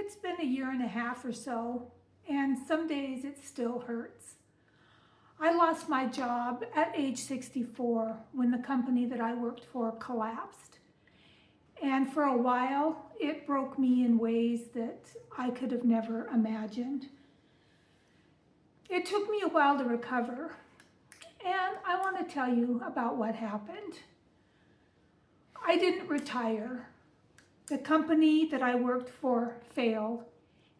It's been a year and a half or so, and some days it still hurts. I lost my job at age 64 when the company that I worked for collapsed. And for a while, it broke me in ways that I could have never imagined. It took me a while to recover, and I want to tell you about what happened. I didn't retire. The company that I worked for failed,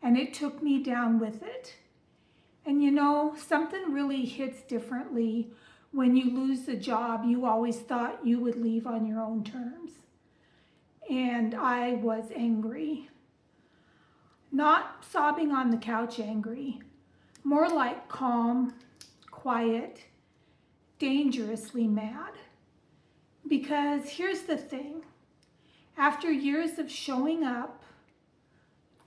and it took me down with it. And you know, something really hits differently when you lose the job you always thought you would leave on your own terms. And I was angry. Not sobbing on the couch angry, more like calm, quiet, dangerously mad. Because here's the thing, after years of showing up,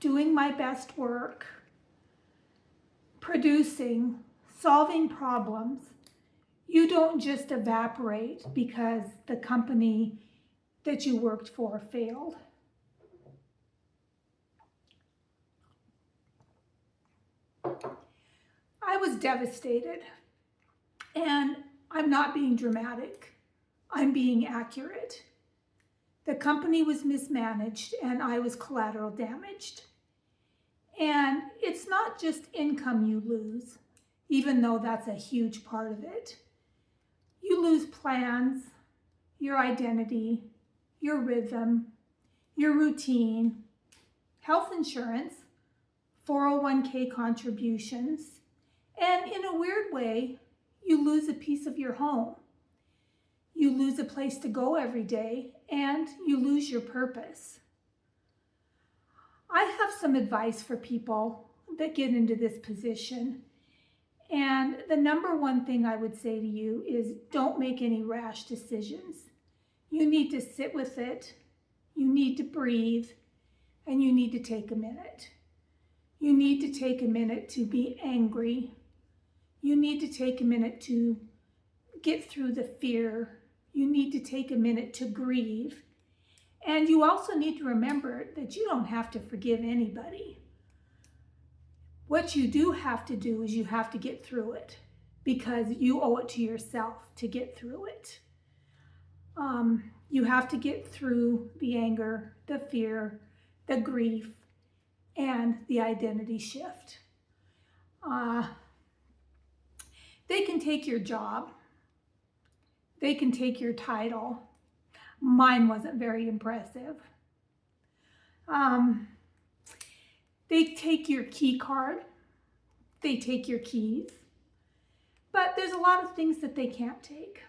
doing my best work, producing, solving problems, you don't just evaporate because the company that you worked for failed. I was devastated, and I'm not being dramatic. I'm being accurate. The company was mismanaged, and I was collateral damaged. And it's not just income you lose, even though that's a huge part of it. You lose plans, your identity, your rhythm, your routine, health insurance, 401k contributions, and in a weird way, you lose a piece of your home. You lose a place to go every day, and you lose your purpose. I have some advice for people that get into this position. And the number one thing I would say to you is don't make any rash decisions. You need to sit with it, you need to breathe, and you need to take a minute. You need to take a minute to be angry. You need to take a minute to get through the fear. You need to take a minute to grieve. And you also need to remember that you don't have to forgive anybody. What you do have to do is you have to get through it because you owe it to yourself to get through it. You have to get through the anger, the fear, the grief, and the identity shift. They can take your job. They can take your title. Mine wasn't very impressive. They take your key card. They take your keys. But there's a lot of things that they can't take.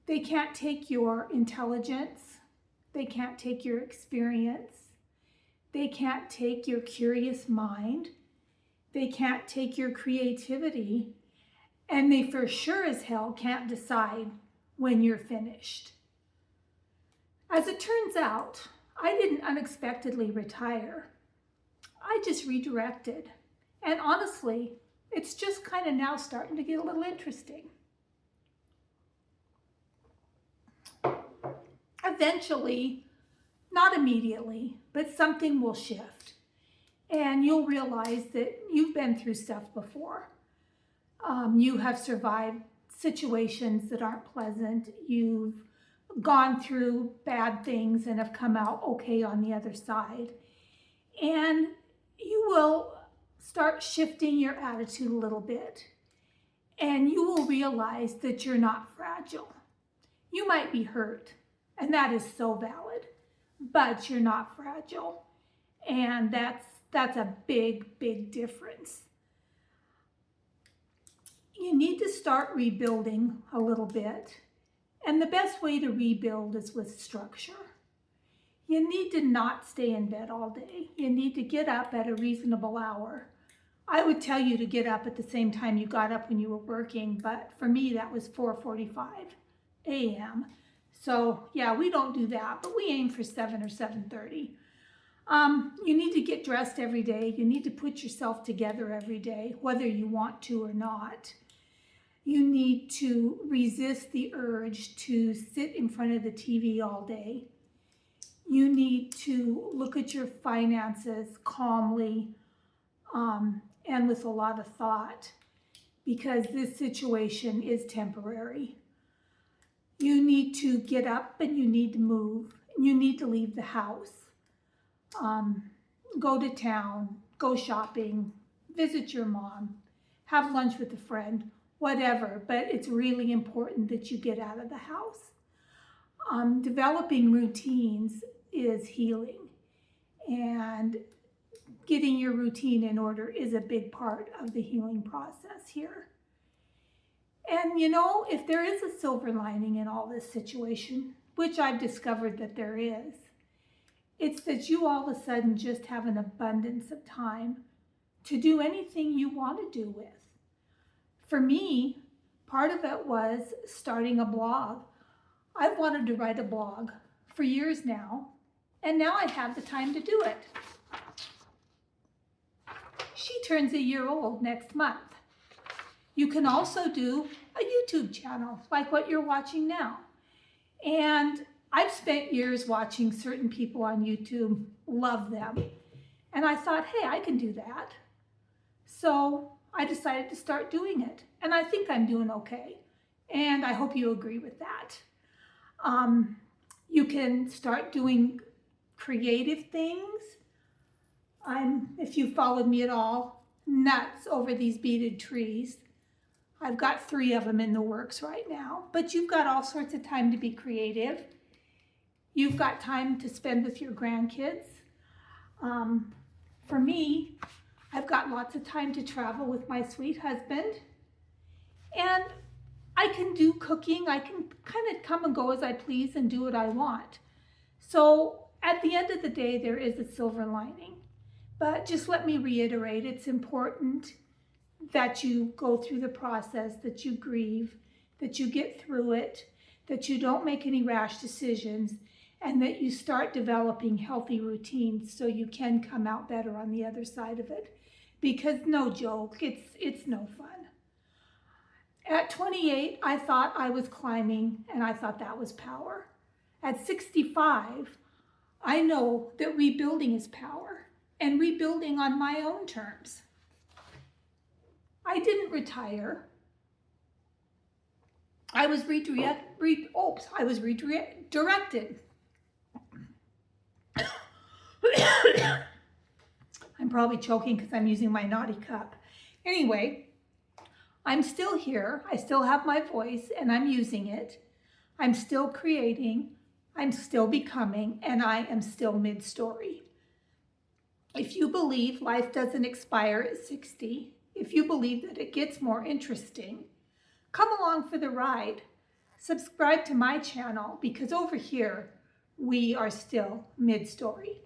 They can't take your intelligence. They can't take your experience. They can't take your curious mind. They can't take your creativity. And they for sure as hell can't decide when you're finished. As it turns out, I didn't unexpectedly retire. I just redirected. And honestly, it's just kind of now starting to get a little interesting. Eventually, not immediately, but something will shift. And you'll realize that you've been through stuff before. You have survived situations that aren't pleasant. You've gone through bad things and have come out okay on the other side. And you will start shifting your attitude a little bit. And you will realize that you're not fragile. You might be hurt, and that is so valid, but you're not fragile. And that's a big, big difference. You need to start rebuilding a little bit. And the best way to rebuild is with structure. You need to not stay in bed all day. You need to get up at a reasonable hour. I would tell you to get up at the same time you got up when you were working, but for me that was 4:45 a.m. So yeah, we don't do that, but we aim for 7 or 7:30. You need to get dressed every day. You need to put yourself together every day, whether you want to or not. You need to resist the urge to sit in front of the TV all day. You need to look at your finances calmly and with a lot of thought, because this situation is temporary. You need to get up and you need to move. You need to leave the house. Go to town, go shopping, visit your mom, have lunch with a friend, whatever. But it's really important that you get out of the house. Developing routines is healing, and getting your routine in order is a big part of the healing process here. And you know, if there is a silver lining in all this situation, which I've discovered that there is, it's that you all of a sudden just have an abundance of time to do anything you want to do with. For me, part of it was starting a blog. I've wanted to write a blog for years now, and now I have the time to do it. She turns a year old next month. You can also do a YouTube channel like what you're watching now. And I've spent years watching certain people on YouTube, love them. And I thought, hey, I can do that. So I decided to start doing it. And I think I'm doing okay. And I hope you agree with that. You can start doing creative things. If you followed me at all, nuts over these beaded trees. I've got 3 of them in the works right now, but you've got all sorts of time to be creative. You've got time to spend with your grandkids. For me, I've got lots of time to travel with my sweet husband, and I can do cooking. I can kind of come and go as I please and do what I want. So at the end of the day, there is a silver lining. But just let me reiterate, it's important that you go through the process, that you grieve, that you get through it, that you don't make any rash decisions, and that you start developing healthy routines so you can come out better on the other side of it. Because no joke, it's no fun. At 28, I thought I was climbing, and I thought that was power. At 65, I know that rebuilding is power, and rebuilding on my own terms. I didn't retire. I was redirected. I'm probably choking because I'm using my naughty cup. Anyway, I'm still here. I still have my voice and I'm using it. I'm still creating. I'm still becoming, and I am still mid-story. If you believe life doesn't expire at 60, if you believe that it gets more interesting, come along for the ride. Subscribe to my channel, because over here, we are still mid-story.